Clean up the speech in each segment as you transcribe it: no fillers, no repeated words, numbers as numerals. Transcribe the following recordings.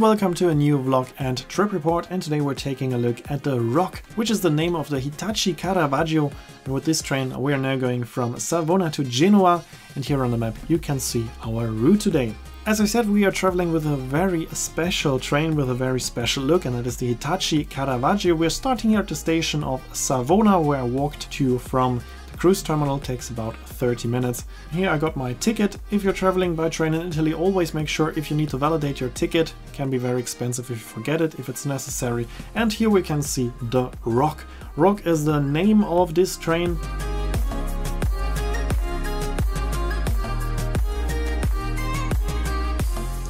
welcome to a new vlog and trip report, and today we're taking a look at the Rock, which is the name of the Hitachi Caravaggio. And with this train we are now going from Savona to Genoa, and here on the map you can see our route today. As I said, we are traveling with a very special train with a very special look, and that is the Hitachi Caravaggio. We're starting here at the station of Savona, where I walked to from the cruise terminal. It takes about 30 minutes. Here I got my ticket. If you're traveling by train in Italy, always make sure if you need to validate your ticket. It can be very expensive if you forget it, if it's necessary. And here we can see the Rock. Rock is the name of this train.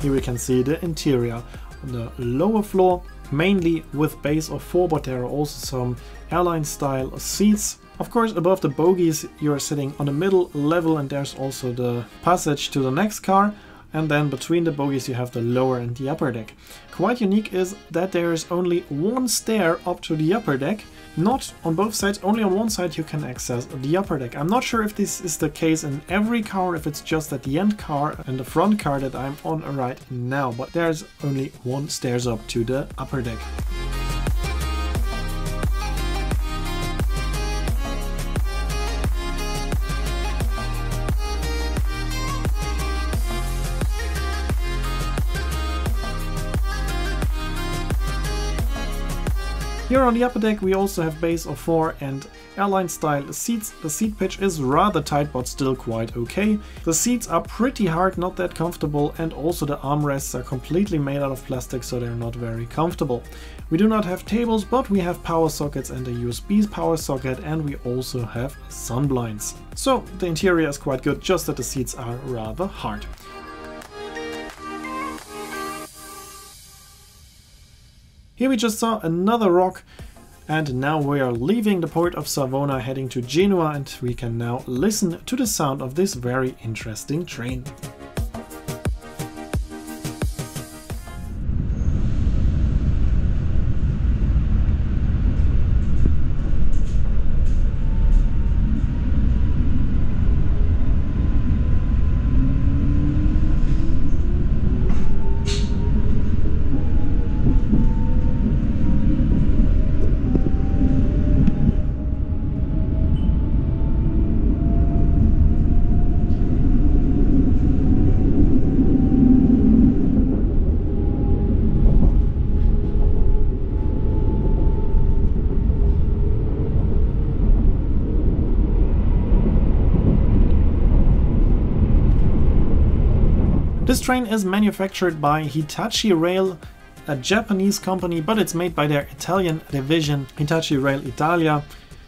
Here we can see the interior on the lower floor, mainly with base of 4, but there are also some airline style seats. Of course, above the bogies you are sitting on the middle level, and there's also the passage to the next car. And then between the bogies you have the lower and the upper deck. Quite unique is that there is only one stair up to the upper deck. Not on both sides, only on one side you can access the upper deck. I'm not sure if this is the case in every car, if it's just at the end car and the front car that I'm on right now, but there's only one stairs up to the upper deck. Here on the upper deck we also have base of 4 and airline style seats. The seat pitch is rather tight but still quite okay. The seats are pretty hard, not that comfortable, and also the armrests are completely made out of plastic, so they're not very comfortable. We do not have tables, but we have power sockets and a USB power socket, and we also have sun blinds. So the interior is quite good, just that the seats are rather hard. Here we just saw another Rock, and now we are leaving the port of Savona heading to Genoa, and we can now listen to the sound of this very interesting train. This train is manufactured by Hitachi Rail, a Japanese company, but it's made by their Italian division, Hitachi Rail Italia,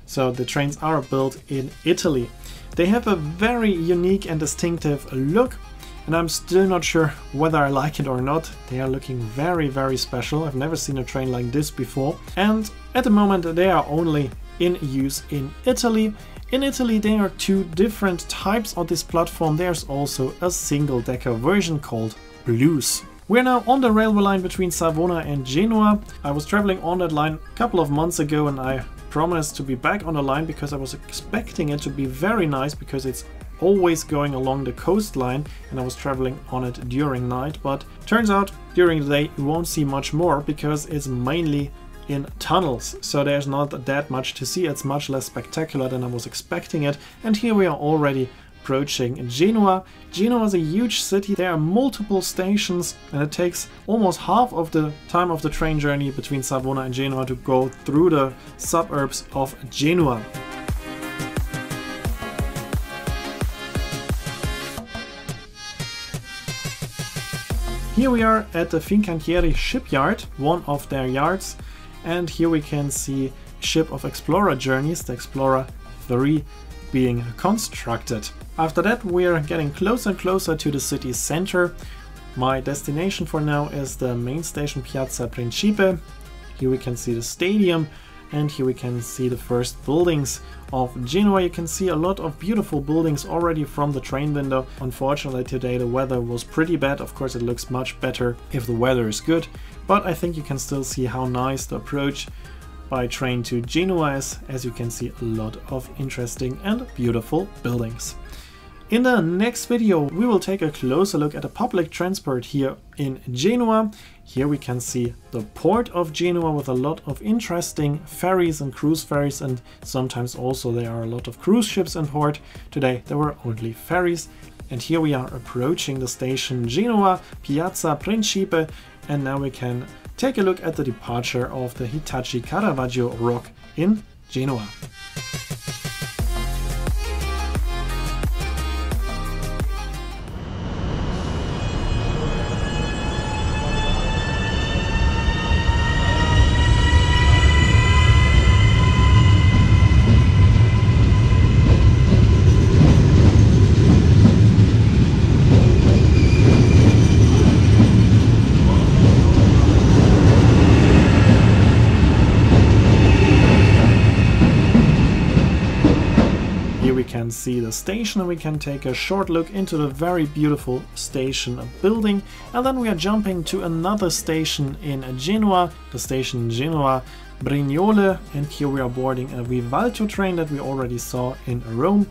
so the trains are built in Italy. They have a very unique and distinctive look, and I'm still not sure whether I like it or not. They are looking very, very special. I've never seen a train like this before, and at the moment they are only in use in Italy. In Italy there are 2 different types of this platform. There's also a single decker version called Blues. We're now on the railway line between Savona and Genoa. I was traveling on that line a couple of months ago, and I promised to be back on the line because I was expecting it to be very nice, because it's always going along the coastline and I was traveling on it during night, but turns out during the day you won't see much more because it's mainly in tunnels, so there's not that much to see. It's much less spectacular than I was expecting it. And here we are already approaching Genoa. Genoa is a huge city. There are multiple stations, and it takes almost half of the time of the train journey between Savona and Genoa to go through the suburbs of Genoa. Here we are at the Fincantieri shipyard, one of their yards. And here we can see a ship of Explorer journeys, the Explorer 3, being constructed. After that we are getting closer and closer to the city center. My destination for now is the main station Piazza Principe. Here we can see the stadium, and here we can see the first buildings of Genoa. You can see a lot of beautiful buildings already from the train window. Unfortunately today the weather was pretty bad. Of course it looks much better if the weather is good, but I think you can still see how nice the approach by train to Genoa is. As you can see, a lot of interesting and beautiful buildings. In the next video we will take a closer look at a public transport here in Genoa. Here we can see the port of Genoa with a lot of interesting ferries and cruise ferries, and sometimes also there are a lot of cruise ships in port. Today there were only ferries. And here we are approaching the station Genoa, Piazza Principe, and now we can take a look at the departure of the Hitachi Caravaggio rock in Genoa. We can see the station, and we can take a short look into the very beautiful station building, and then we are jumping to another station in Genoa, the station Genoa Brignole, and here we are boarding a Vivalto train that we already saw in Rome,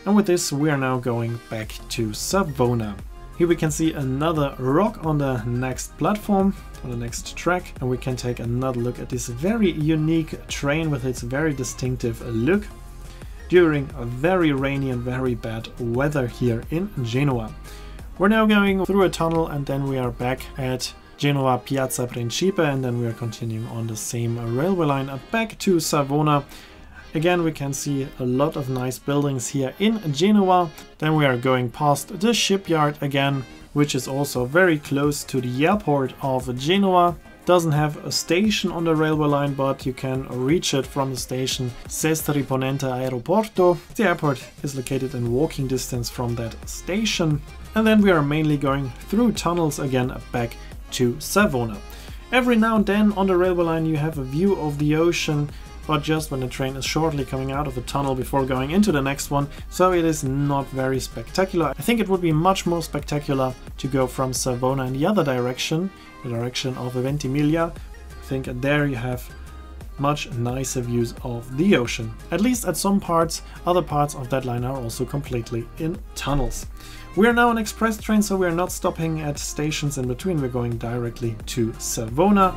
and with this we are now going back to Savona. Here we can see another rock on the next platform, on the next track, and we can take another look at this very unique train with its very distinctive look during a very rainy and very bad weather here in Genoa. We're now going through a tunnel, and then we are back at Genoa Piazza Principe, and then we are continuing on the same railway line back to Savona. Again, we can see a lot of nice buildings here in Genoa. Then we are going past the shipyard again, which is also very close to the airport of Genoa. Doesn't have a station on the railway line, but you can reach it from the station Sestri Ponente Aeroporto. The airport is located in walking distance from that station. And then we are mainly going through tunnels again back to Savona. Every now and then on the railway line you have a view of the ocean, but just when the train is shortly coming out of a tunnel before going into the next one, so it is not very spectacular. I think it would be much more spectacular to go from Savona in the other direction, the direction of Ventimiglia. I think there you have much nicer views of the ocean. At least at some parts. Other parts of that line are also completely in tunnels. We are now an express train, so we are not stopping at stations in between. We're going directly to Savona.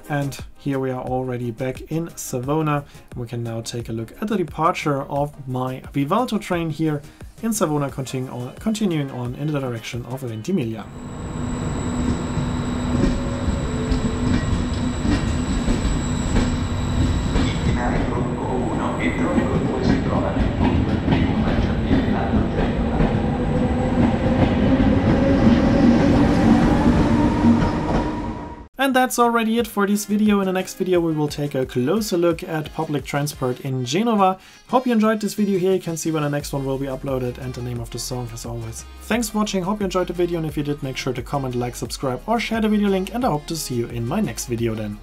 And here we are already back in Savona. We can now take a look at the departure of my Vivalto train here in Savona, continuing on in the direction of Ventimiglia. And that's already it for this video. In the next video we will take a closer look at public transport in Genoa. Hope you enjoyed this video. Here you can see when the next one will be uploaded and the name of the song as always. Thanks for watching, hope you enjoyed the video, and if you did, make sure to comment, like, subscribe or share the video link, and I hope to see you in my next video then.